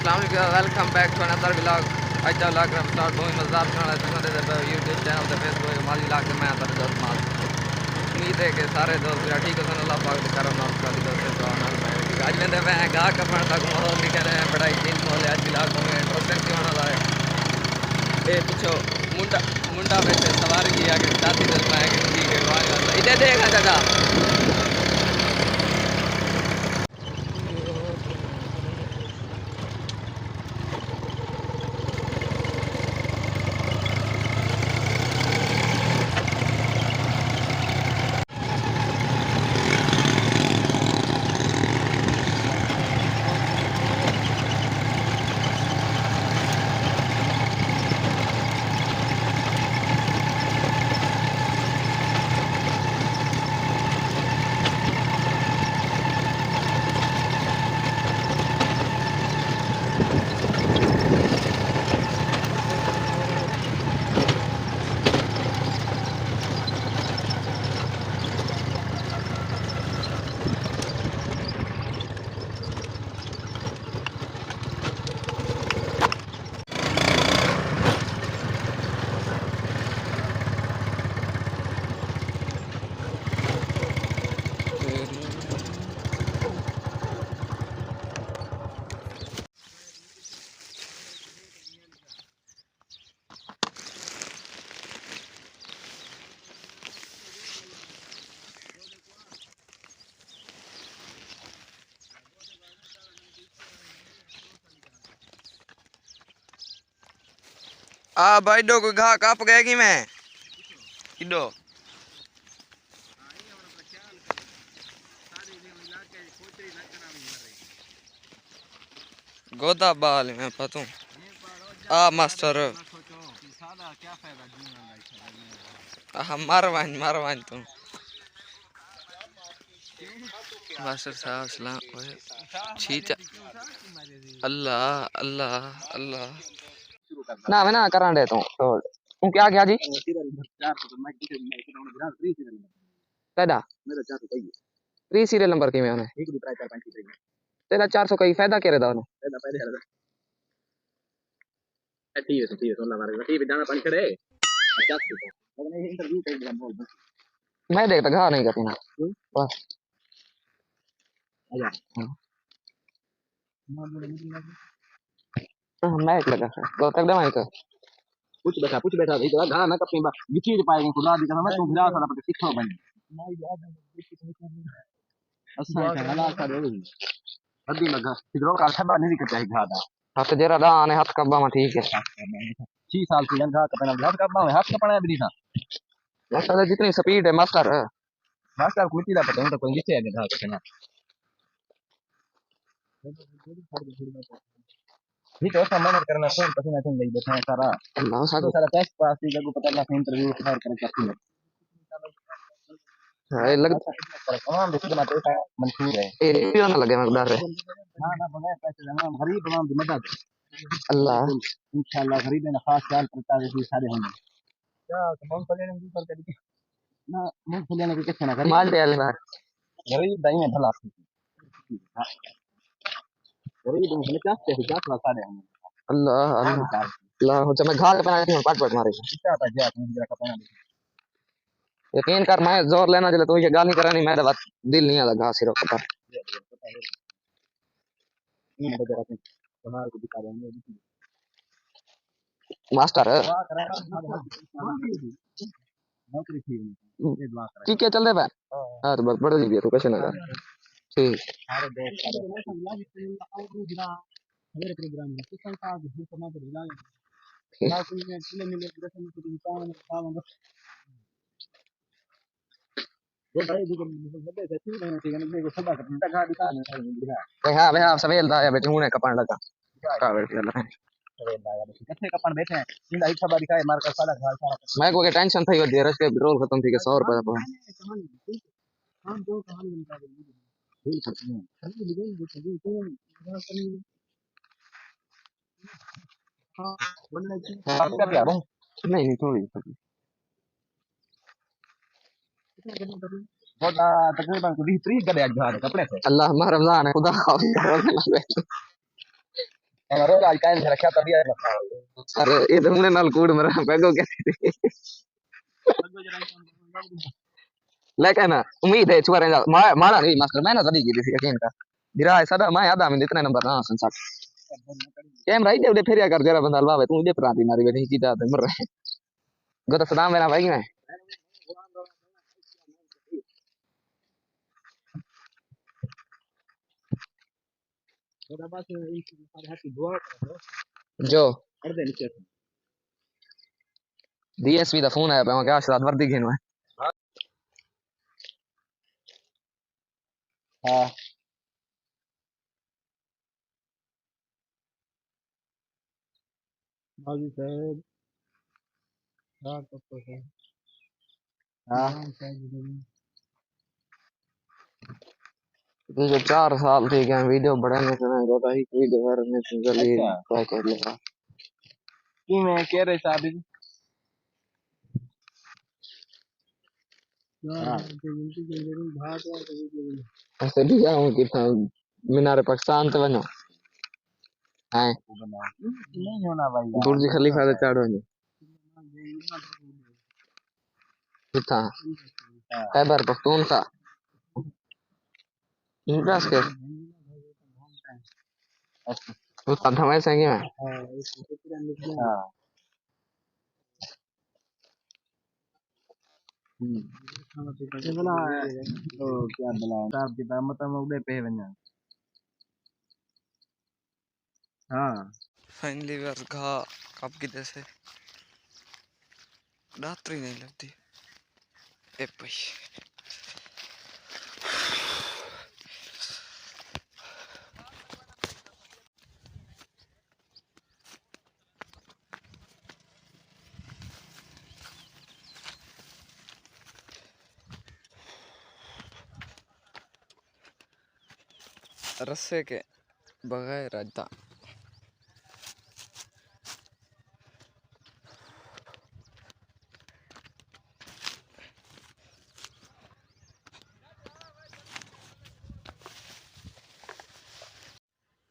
Welcome back to another vlog. आज का vlog का स्टार्ट बहुत मजेदार बनाना चाहते थे यूट्यूब चैनल पे फेसबुक माली व्लॉग के मैं तर दोस्त माल उम्मीद है कि सारे दोस्त मेरा ठीक है अल्लाह पाक के करम नाल सारी दोस्त तो नाल आज लेंदे मैं गा कपन तक माहौल निकल रहे हैं बड़ा ही चेंज माहौल है। आज व्लॉग में इंटरेस्टिंग क्यों होने वाला है ए पूछो मुंडा मुंडा वैसे सवारी किया कि साथी दोस्त मैं ठीक है वाह इधर देखा चाचा भाई डो को घा कप गए कि मैं किडो गोदा बाल में पतू मास्टर मारवान तू मास्टर साहब सलाम ठीक अल्लाह अल्लाह अल्लाह ना मैं ना करा दे तू क्या गया जी तेरा 3 सीरियल नंबर की में तेरा 400 कई फायदा करे दा मैं देखता घा नहीं करती ना बस मैं एक लगा तो तक दवाई कर पूछ बैठा भाई तो घा ना कपनी बा विचीज पाएंगे खुदा दी कसम तू गिरा साला पता सीखो बन अच्छा है हालात का दे अद्दी लगा सिद्धरो का छबा नहीं करता है घा दा हाथ जरा दा ने हाथ कब्बा में ठीक है 6 साल की घा कपना हाथ कब्बा में हाथ कपना भी था मास्टर जितनी स्पीड है मास्टर कुछ दा पता तो कोई नीचे है घा कपना ठीक है मेहनत करना फोन पसीना से नहीं बैठा है सारा अल्लाह सारा टेस्ट पास की जगह पता ना इंटरव्यू खैर करना चाहती है हां लग तमाम देखना पैसा मंजूर है ए क्यों ना लगे मकदार है ना ना बगैर पैसे जमा गरीब तमाम की मदद अल्लाह इंशाल्लाह गरीब ने खास ख्याल करता है कि सारे होंगे क्या तमाम कल्याण की पर करी ना मुंह खुलेने के किसी ना करी माल दे अल्लाह गरीब दाई में भला गरीब में क्या से क्या सारे होंगे अल्लाह अल्लाह अल्लाह हो मैं घाल पे ना पाट पाट मारे क्या था जा मुझे का पहना यकीन कर मैं जोर लेना चले तो ये गाल नहीं करानी मेरा बात दिल नहीं आता घास सिरो पता मास्टर ठीक है चल रहे हां तो बड़ा जी तो कैसे ना ठीक मेरे प्रोग्राम में किसान का जो समाज बुलाने ना कोई में किले मिले प्रश्न को इंसान काम वो भाई जी को बड़े जैसी नहीं थी मैंने को सदा करता का दिखा नहीं हां भाई आप सवेल दा या बेटे हूं ने कपन लगा का बैठ गया सवेल दा या बेटे कितने कपन बैठे हैं इन एक सदा दिखाए मार कर सारा घर सारा मैं को के टेंशन थई वधी रस के पेट्रोल खत्म थी के 100 रुपया पर हम दो कहानी बता दे भूल खत्म है लेकिन वो सभी तो हां बनने की आपका क्या बहू नहीं नहीं थोड़ी बहुत तकरीबन 20 30 गले आज घर कपड़े से अल्लाह हमारा रमजान है खुदा हमारे आज का नहीं रखा तभी है। अरे ये तो हमने नाल कूड़ मरा पैगो कहते थे लेकिन ना उम्मीद है छुआ रहेगा मारा नहीं मास्टर मैं ना तभी की थी यकीन का गिरा है सदा मैं आधा में इतना नंबर ना संसार कैमरा ही दे फिर कर जरा बंदा बाबा तू दे प्रांति मारी बैठी सीधा तो मर रहे गो तो सदाम मेरा भाई मैं जो डीएसपी दा फोन आया पे मैं क्या शायद वर्दी खेलना हां बाजी साहब हां तो है हां मुझे 4 साल थे क्या वीडियो बढ़ाने से मैं रोता ही वीडियो करने से जल्दी अच्छा क्या कर लेगा की मैं कह रहे शादी हां ऐसे भी जाऊं कि था मीनार पाकिस्तान तो बनो है नहीं होना भाई यार बुर्ज नहीं खलीफा तो होता है चढ़ो नहीं किथा हां खैबर पख्तूनख्वा इंट्रेस्ट के अच्छा वो तंधा में संगी में हां ये बोला तो क्या बोला साहब की मतलब उड़े पे बना हां फाइनली बस घा कब की जैसे रात्रि नहीं लगती ए भाई रस्से के बगैर राजता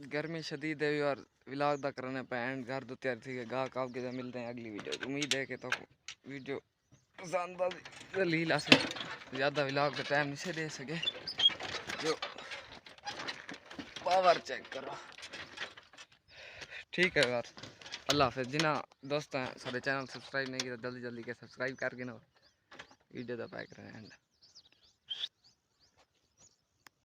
गर्मी शदीद है और व्लॉग दा करने पे एंड घर तो तैयार थी गा काब के मिलते हैं अगली वीडियो उम्मीद है कि तो वीडियो पसंद आ लीला से ज़्यादा व्लॉग का टाइम नहीं दे सके जो पावर चेक करो ठीक है यार अल्लाह हाफिज़ जिन्ना दोस्त हैं सारे चैनल सब्सक्राइब नहीं किया जल्दी जल्दी के सब्सक्राइब करके ना वीडियो दा पैक रहे एंड